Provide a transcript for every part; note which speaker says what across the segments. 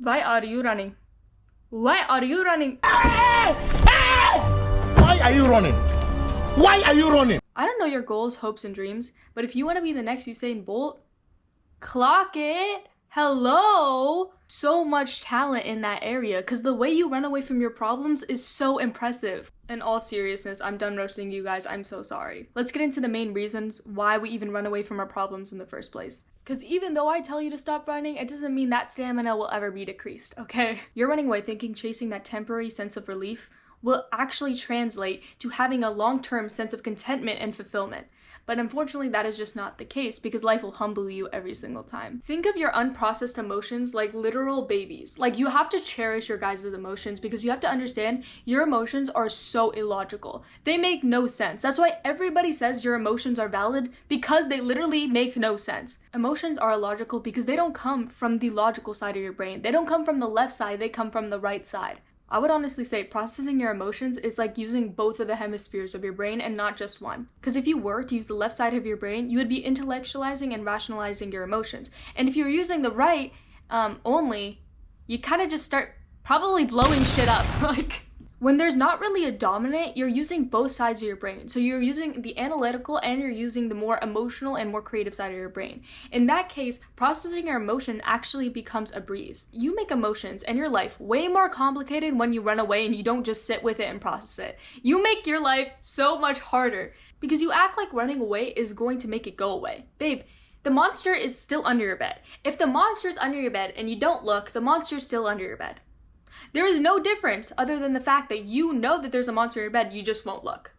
Speaker 1: Why are you running? Why are you running?
Speaker 2: Why are you running? Why are you running?
Speaker 1: I don't know your goals, hopes, and dreams, but if you want to be the next Usain Bolt, clock it. Hello. So much talent in that area, because the way you run away from your problems is so impressive. In all seriousness, I'm done roasting you guys. I'm so sorry. Let's get into the main reasons why we even run away from our problems in the first place. Because even though I tell you to stop running, it doesn't mean that stamina will ever be decreased, okay? You're running away thinking chasing that temporary sense of relief will actually translate to having a long-term sense of contentment and fulfillment. But unfortunately, that is just not the case because life will humble you every single time. Think of your unprocessed emotions like literal babies. Like, you have to cherish your guys' emotions because you have to understand your emotions are so illogical. They make no sense. That's why everybody says your emotions are valid, because they literally make no sense. Emotions are illogical because they don't come from the logical side of your brain. They don't come from the left side, they come from the right side. I would honestly say processing your emotions is like using both of the hemispheres of your brain and not just one. Because if you were to use the left side of your brain, you would be intellectualizing and rationalizing your emotions. And if you're using the right only, you kind of just start probably blowing shit up. Like, when there's not really a dominant, you're using both sides of your brain. So you're using the analytical and you're using the more emotional and more creative side of your brain. In that case, processing your emotion actually becomes a breeze. You make emotions and your life way more complicated when you run away and you don't just sit with it and process it. You make your life so much harder because you act like running away is going to make it go away. Babe, the monster is still under your bed. If the monster's under your bed and you don't look, the monster's still under your bed. There is no difference other than the fact that you know that there's a monster in your bed, you just won't look.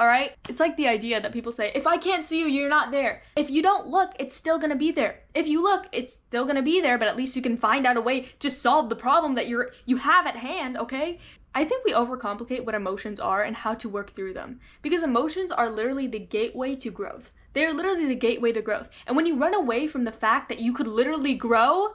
Speaker 1: Alright? It's like the idea that people say, if I can't see you, you're not there. If you don't look, it's still gonna be there. If you look, it's still gonna be there, but at least you can find out a way to solve the problem that you have at hand, okay? I think we overcomplicate what emotions are and how to work through them. Because emotions are literally the gateway to growth. They are literally the gateway to growth. And when you run away from the fact that you could literally grow,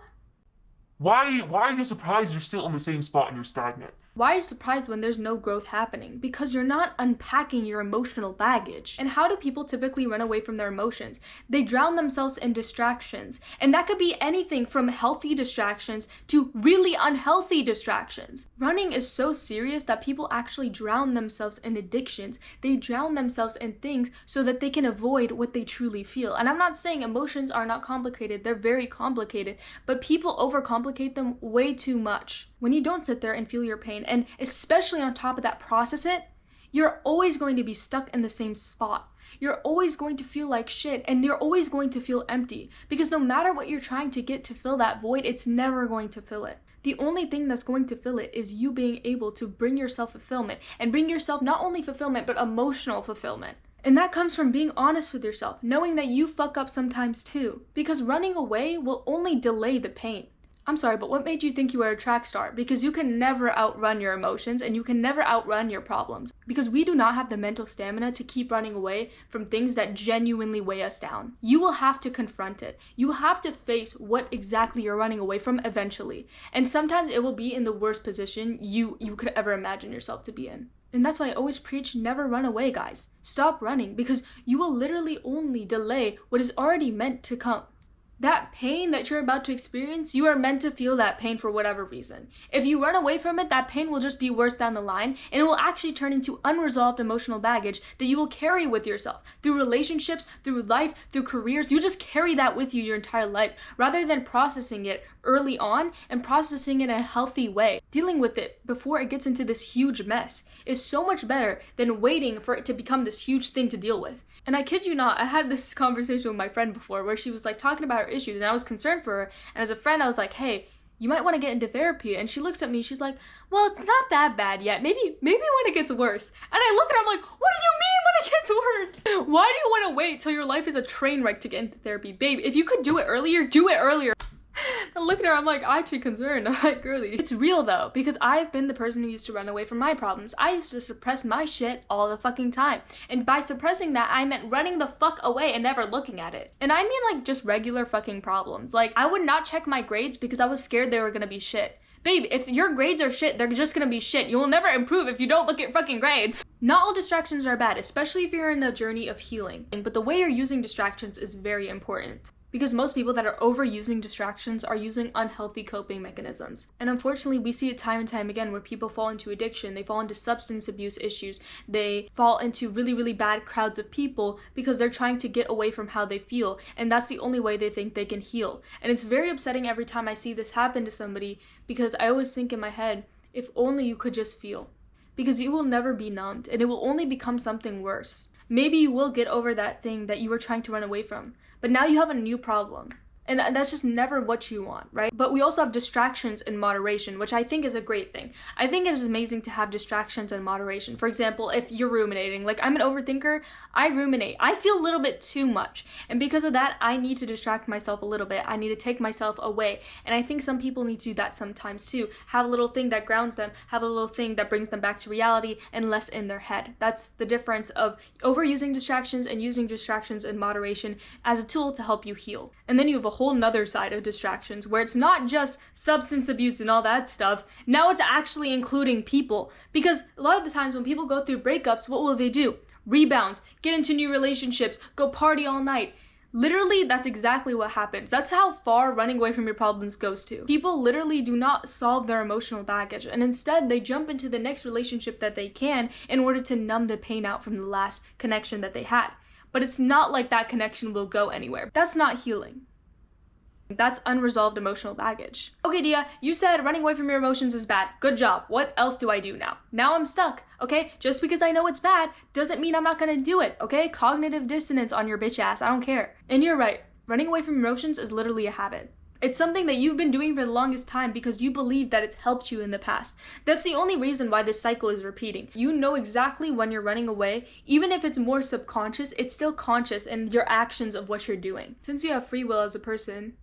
Speaker 3: Why are you surprised you're still in the same spot and you're stagnant?
Speaker 1: why are you surprised when there's no growth happening? Because you're not unpacking your emotional baggage. And how do people typically run away from their emotions? They drown themselves in distractions. And that could be anything from healthy distractions to really unhealthy distractions. Running is so serious that people actually drown themselves in addictions. They drown themselves in things so that they can avoid what they truly feel. And I'm not saying emotions are not complicated. They're very complicated. But people overcomplicate them way too much. When you don't sit there and feel your pain, and especially on top of that process it, you're always going to be stuck in the same spot. You're always going to feel like shit, and you're always going to feel empty. Because no matter what you're trying to get to fill that void, it's never going to fill it. The only thing that's going to fill it is you being able to bring yourself fulfillment, and bring yourself not only fulfillment, but emotional fulfillment. And that comes from being honest with yourself, knowing that you fuck up sometimes too. Because running away will only delay the pain. I'm sorry, but what made you think you were a track star? Because you can never outrun your emotions and you can never outrun your problems. Because we do not have the mental stamina to keep running away from things that genuinely weigh us down. You will have to confront it. You will have to face what exactly you're running away from eventually. And sometimes it will be in the worst position you could ever imagine yourself to be in. And that's why I always preach, never run away, guys. Stop running, because you will literally only delay what is already meant to come. That pain that you're about to experience, you are meant to feel that pain for whatever reason. If you run away from it, that pain will just be worse down the line, and it will actually turn into unresolved emotional baggage that you will carry with yourself. Through relationships, through life, through careers, you just carry that with you your entire life, rather than processing it early on and processing it in a healthy way. Dealing with it before it gets into this huge mess is so much better than waiting for it to become this huge thing to deal with. And I kid you not, I had this conversation with my friend before where she was like talking about her issues and I was concerned for her. And as a friend, I was like, hey, you might want to get into therapy. And she looks at me, she's like, well, it's not that bad yet. Maybe when it gets worse. And I look at her, I'm like, what do you mean when it gets worse? Why do you want to wait till your life is a train wreck to get into therapy? Babe, if you could do it earlier, do it earlier. And look at her, I'm like, actually concerned. I'm like, girly. It's real though, because I've been the person who used to run away from my problems. I used to suppress my shit all the fucking time. And by suppressing that, I meant running the fuck away and never looking at it. And I mean like just regular fucking problems. Like, I would not check my grades because I was scared they were gonna be shit. Babe, if your grades are shit, they're just gonna be shit. You will never improve if you don't look at fucking grades. Not all distractions are bad, especially if you're in the journey of healing. But the way you're using distractions is very important. Because most people that are overusing distractions are using unhealthy coping mechanisms. And unfortunately, we see it time and time again where people fall into addiction, they fall into substance abuse issues, they fall into really, really bad crowds of people because they're trying to get away from how they feel. And that's the only way they think they can heal. And it's very upsetting every time I see this happen to somebody because I always think in my head, if only you could just feel. Because you will never be numbed and it will only become something worse. Maybe you will get over that thing that you were trying to run away from, but now you have a new problem. And that's just never what you want, right? But we also have distractions in moderation, which I think is a great thing. I think it is amazing to have distractions in moderation. For example, if you're ruminating, like I'm an overthinker, I ruminate. I feel a little bit too much. And because of that, I need to distract myself a little bit. I need to take myself away. And I think some people need to do that sometimes too. Have a little thing that grounds them, have a little thing that brings them back to reality and less in their head. That's the difference of overusing distractions and using distractions in moderation as a tool to help you heal. And then you have a whole nother side of distractions where it's not just substance abuse and all that stuff. Now it's actually including people, because a lot of the times when people go through breakups, what will they do? Rebounds, get into new relationships, go party all night. Literally, that's exactly what happens. That's how far running away from your problems goes to. People literally do not solve their emotional baggage, and instead they jump into the next relationship that they can in order to numb the pain out from the last connection that they had. But it's not like that connection will go anywhere. That's not healing. That's unresolved emotional baggage. Okay, Dia, you said running away from your emotions is bad. Good job. What else do I do now? Now I'm stuck, okay? Just because I know it's bad doesn't mean I'm not gonna do it, okay? Cognitive dissonance on your bitch ass. I don't care. And you're right. Running away from emotions is literally a habit. It's something that you've been doing for the longest time because you believe that it's helped you in the past. That's the only reason why this cycle is repeating. You know exactly when you're running away. Even if it's more subconscious, it's still conscious in your actions of what you're doing. Since you have free will as a person,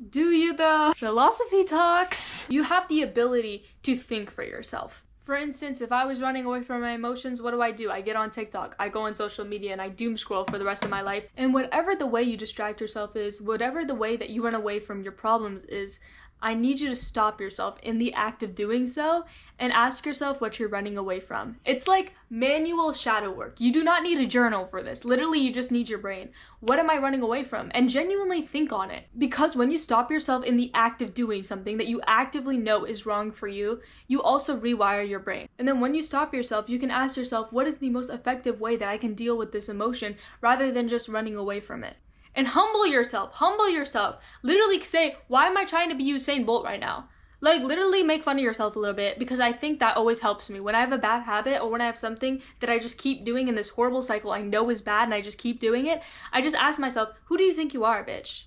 Speaker 1: do you though? Philosophy talks. You have the ability to think for yourself. For instance, if I was running away from my emotions, what do? I get on TikTok, I go on social media, and I doom scroll for the rest of my life. And whatever the way you distract yourself is, whatever the way that you run away from your problems is, I need you to stop yourself in the act of doing so and ask yourself what you're running away from. It's like manual shadow work. You do not need a journal for this. Literally, you just need your brain. What am I running away from? And genuinely think on it. Because when you stop yourself in the act of doing something that you actively know is wrong for you, you also rewire your brain. And then when you stop yourself, you can ask yourself, what is the most effective way that I can deal with this emotion rather than just running away from it? And humble yourself. Literally say, why am I trying to be Usain Bolt right now? Like, literally make fun of yourself a little bit, because I think that always helps me. When I have a bad habit or when I have something that I just keep doing in this horrible cycle I know is bad and I just keep doing it, I just ask myself, who do you think you are, bitch?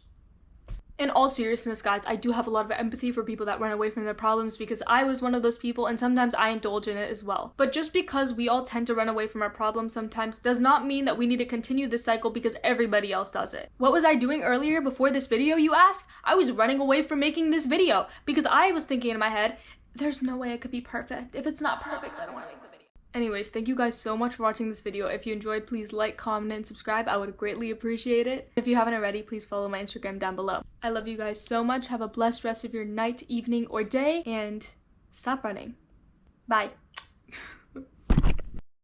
Speaker 1: In all seriousness, guys, I do have a lot of empathy for people that run away from their problems because I was one of those people and sometimes I indulge in it as well. But just because we all tend to run away from our problems sometimes does not mean that we need to continue this cycle because everybody else does it. What was I doing earlier before this video, you ask? I was running away from making this video because I was thinking in my head, there's no way it could be perfect. If it's not perfect, I don't want to make the video. Anyways, thank you guys so much for watching this video. If you enjoyed, please like, comment, and subscribe. I would greatly appreciate it. If you haven't already, please follow my Instagram down below. I love you guys so much. Have a blessed rest of your night, evening, or day, and stop running. Bye.